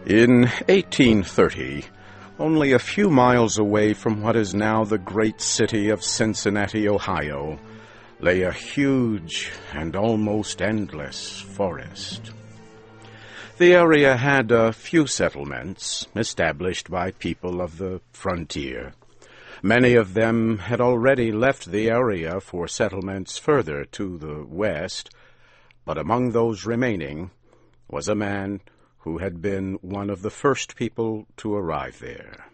In 1830, only a few miles away from what is now the great city of Cincinnati, Ohio, lay a huge and almost endless forest. The area had a few settlements established by people of the frontier. Many of them had already left the area for settlements further to the west, but among those remaining was a man who had been one of the first people to arrive there.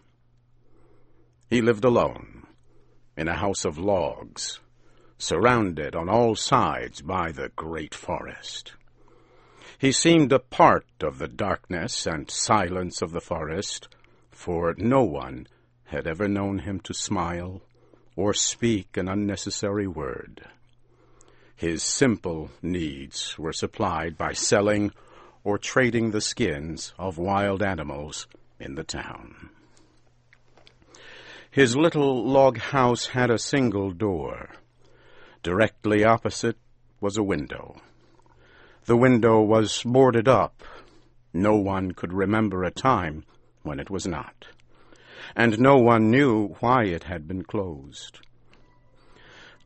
He lived alone, in a house of logs, surrounded on all sides by the great forest. He seemed a part of the darkness and silence of the forest, for no one had ever known him to smile or speak an unnecessary word. His simple needs were supplied by selling or trading the skins of wild animals in the town. His little log house had a single door. Directly opposite was a window. The window was boarded up. No one could remember a time when it was not, and no one knew why it had been closed.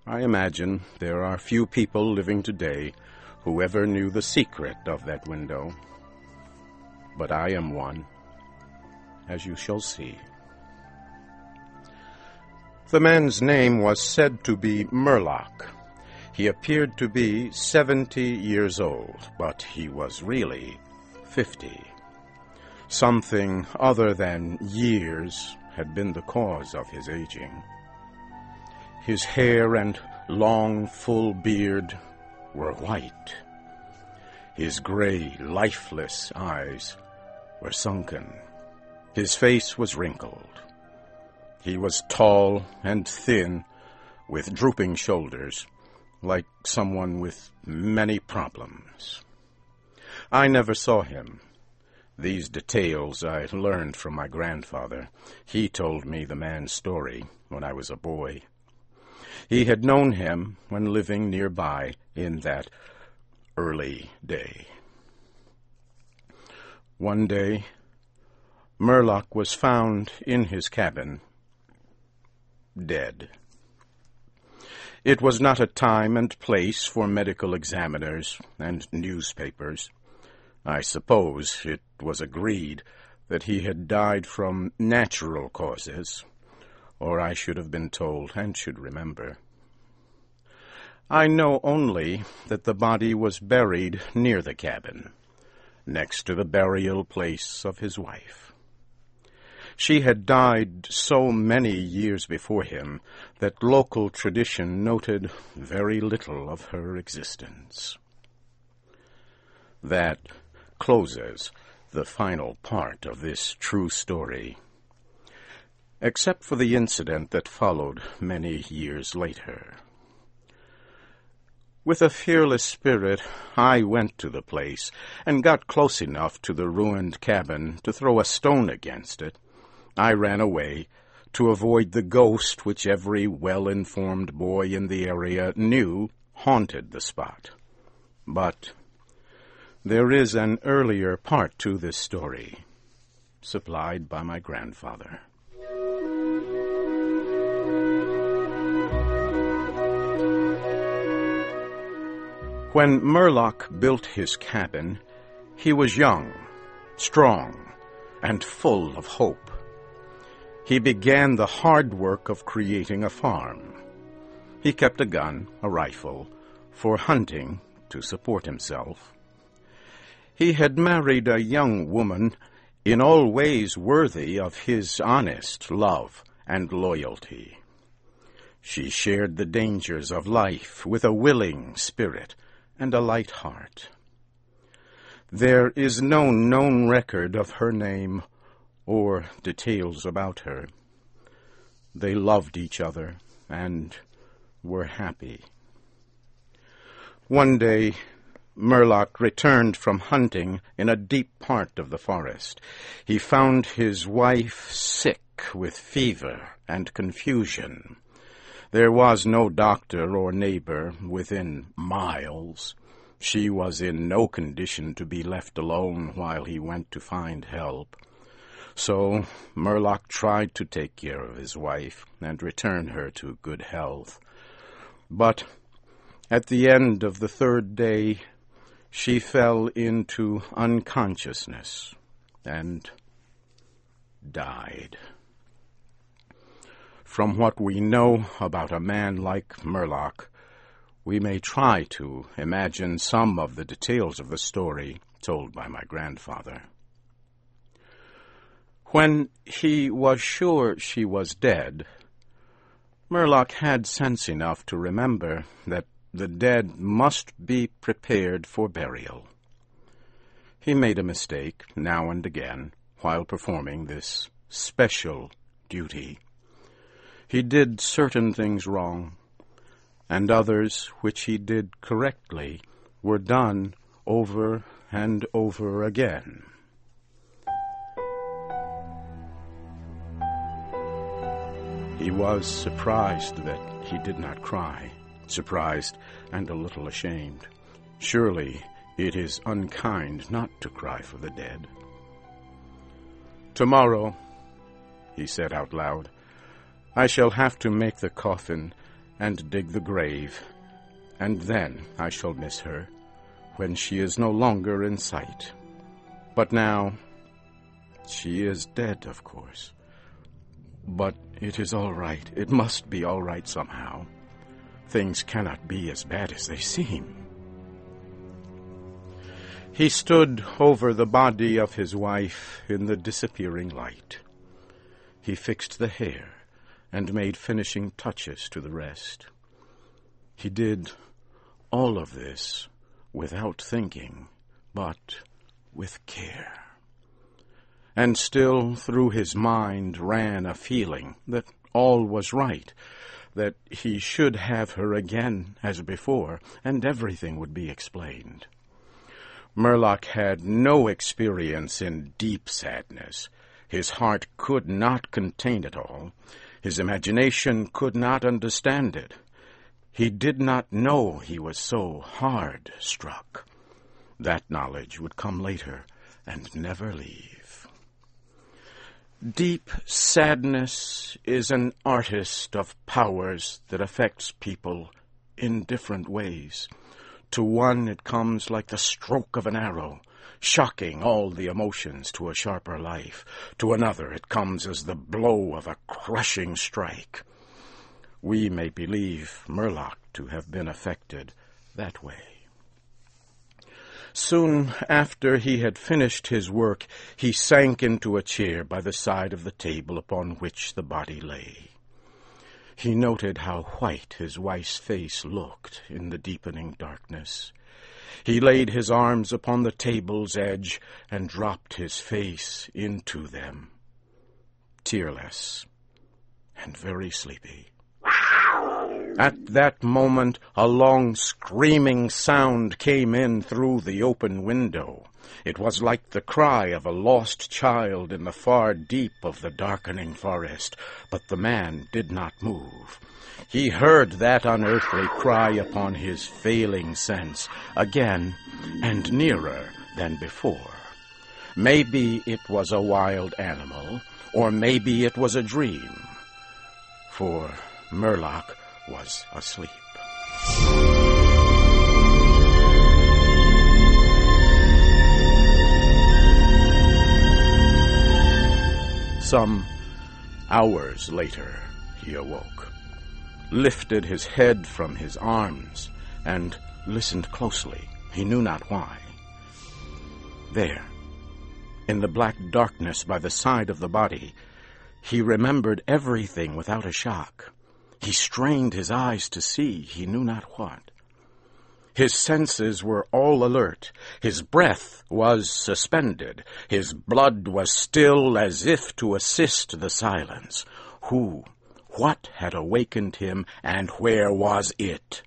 I imagine there are few people living today who ever knew the secret of that window, but I am one, as you shall see. The man's name was said to be Murlock. He appeared to be 70 years old, but he was really 50. Something other than years had been the cause of his aging. His hair and long, full beard were white. His gray, lifeless eyes were sunken. His face was wrinkled. He was tall and thin, with drooping shoulders, like someone with many problems. I never saw him. These details I learned from my grandfather. He told me the man's story when I was a boy. He had known him when living nearby in that early day. One day, Murlock was found in his cabin, dead. It was not a time and place for medical examiners and newspapers. I suppose it was agreed that he had died from natural causes, or I should have been told and should remember. I know only that the body was buried near the cabin, next to the burial place of his wife. She had died so many years before him that local tradition noted very little of her existence. That closes the final part of this true story, except for the incident that followed many years later. With a fearless spirit, I went to the place and got close enough to the ruined cabin to throw a stone against it. I ran away to avoid the ghost which every well-informed boy in the area knew haunted the spot. But there is an earlier part to this story, supplied by my grandfather. When Murlock built his cabin, he was young, strong, and full of hope. He began the hard work of creating a farm. He kept a gun, a rifle, for hunting to support himself. He had married a young woman in all ways worthy of his honest love and loyalty. She shared the dangers of life with a willing spirit and a light heart. There is no known record of her name or details about her. They loved each other and were happy. One day, Murlock returned from hunting in a deep part of the forest. He found his wife sick with fever and confusion. There was no doctor or neighbor within miles. She was in no condition to be left alone while he went to find help. So Murlock tried to take care of his wife and return her to good health. But at the end of the third day, she fell into unconsciousness and died. From what we know about a man like Murlock, we may try to imagine some of the details of the story told by my grandfather. When he was sure she was dead, Murlock had sense enough to remember that the dead must be prepared for burial. He made a mistake now and again while performing this special duty. He did certain things wrong, and others which he did correctly were done over and over again. He was surprised that he did not cry, surprised and a little ashamed. Surely it is unkind not to cry for the dead. "Tomorrow," he said out loud, "I shall have to make the coffin and dig the grave, and then I shall miss her when she is no longer in sight. But now, she is dead, of course. But it is all right. It must be all right somehow. Things cannot be as bad as they seem." He stood over the body of his wife in the disappearing light. He fixed the hair and made finishing touches to the rest. He did all of this without thinking, but with care. And still through his mind ran a feeling that all was right, that he should have her again as before, and everything would be explained. Murlock had no experience in deep sadness. His heart could not contain it all. His imagination could not understand it. He did not know he was so hard struck. That knowledge would come later and never leave. Deep sadness is an artist of powers that affects people in different ways. To one it comes like the stroke of an arrow, shocking all the emotions to a sharper life. To another it comes as the blow of a crushing strike. We may believe Murlock to have been affected that way. Soon after he had finished his work, he sank into a chair by the side of the table upon which the body lay. He noted how white his wife's face looked in the deepening darkness. He laid his arms upon the table's edge and dropped his face into them, tearless and very sleepy. At that moment, a long screaming sound came in through the open window. It was like the cry of a lost child in the far deep of the darkening forest, but the man did not move. He heard that unearthly cry upon his failing sense, again and nearer than before. Maybe it was a wild animal, or maybe it was a dream, for Murlock was asleep. Some hours later, he awoke, lifted his head from his arms, and listened closely. He knew not why. There, in the black darkness by the side of the body, he remembered everything without a shock. He strained his eyes to see he knew not what. His senses were all alert. His breath was suspended. His blood was still as if to assist the silence. Who, what had awakened him, and where was it?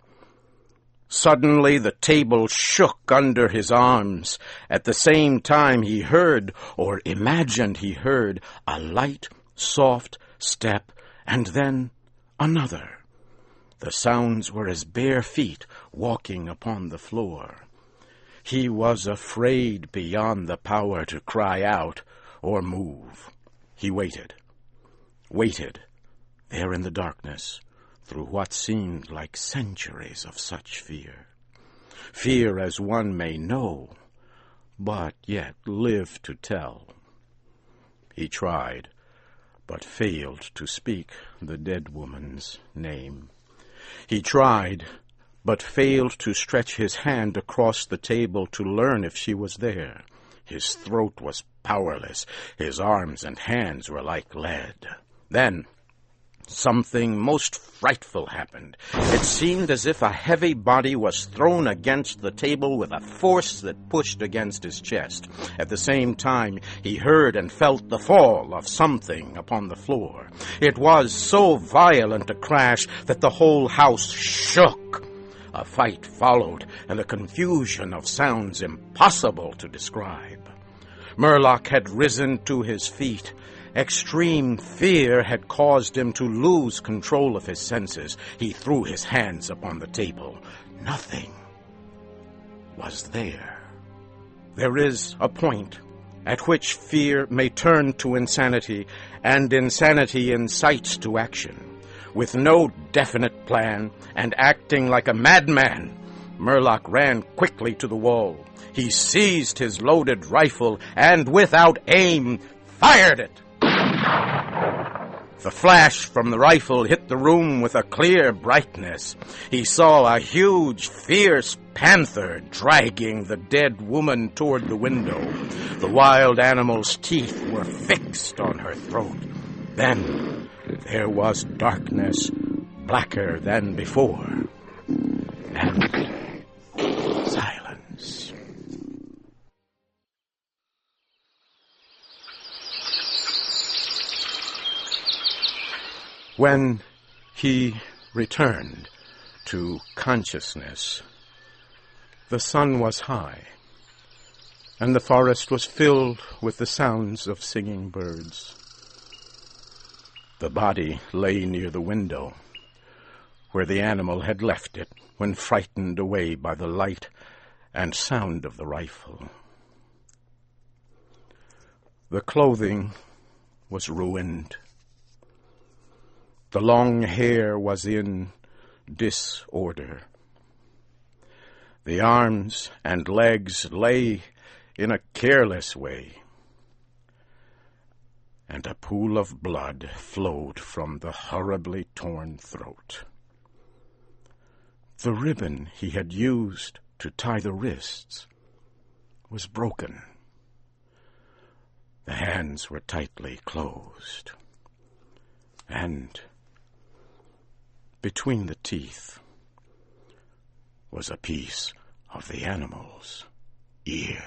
Suddenly the table shook under his arms. At the same time he heard, or imagined he heard, a light, soft step, and then another. The sounds were as bare feet walking upon the floor. He was afraid beyond the power to cry out or move. He waited, there in the darkness, through what seemed like centuries of such fear. Fear as one may know, but yet live to tell. He tried, but failed to speak the dead woman's name. He tried, but failed to stretch his hand across the table to learn if she was there. His throat was powerless. His arms and hands were like lead. Then something most frightful happened. It seemed as if a heavy body was thrown against the table with a force that pushed against his chest. At the same time, he heard and felt the fall of something upon the floor. It was so violent a crash that the whole house shook. A fight followed, and a confusion of sounds impossible to describe. Murlock had risen to his feet. Extreme fear had caused him to lose control of his senses. He threw his hands upon the table. Nothing was there. There is a point at which fear may turn to insanity, and insanity incites to action. With no definite plan, and acting like a madman, Murlock ran quickly to the wall. He seized his loaded rifle, and without aim, fired it. The flash from the rifle hit the room with a clear brightness. He saw a huge, fierce panther dragging the dead woman toward the window. The wild animal's teeth were fixed on her throat. Then there was darkness, blacker than before, and silence. When he returned to consciousness, the sun was high, and the forest was filled with the sounds of singing birds. The body lay near the window, where the animal had left it when frightened away by the light and sound of the rifle. The clothing was ruined. The long hair was in disorder. The arms and legs lay in a careless way, and a pool of blood flowed from the horribly torn throat. The ribbon he had used to tie the wrists was broken. The hands were tightly closed, and between the teeth was a piece of the animal's ear.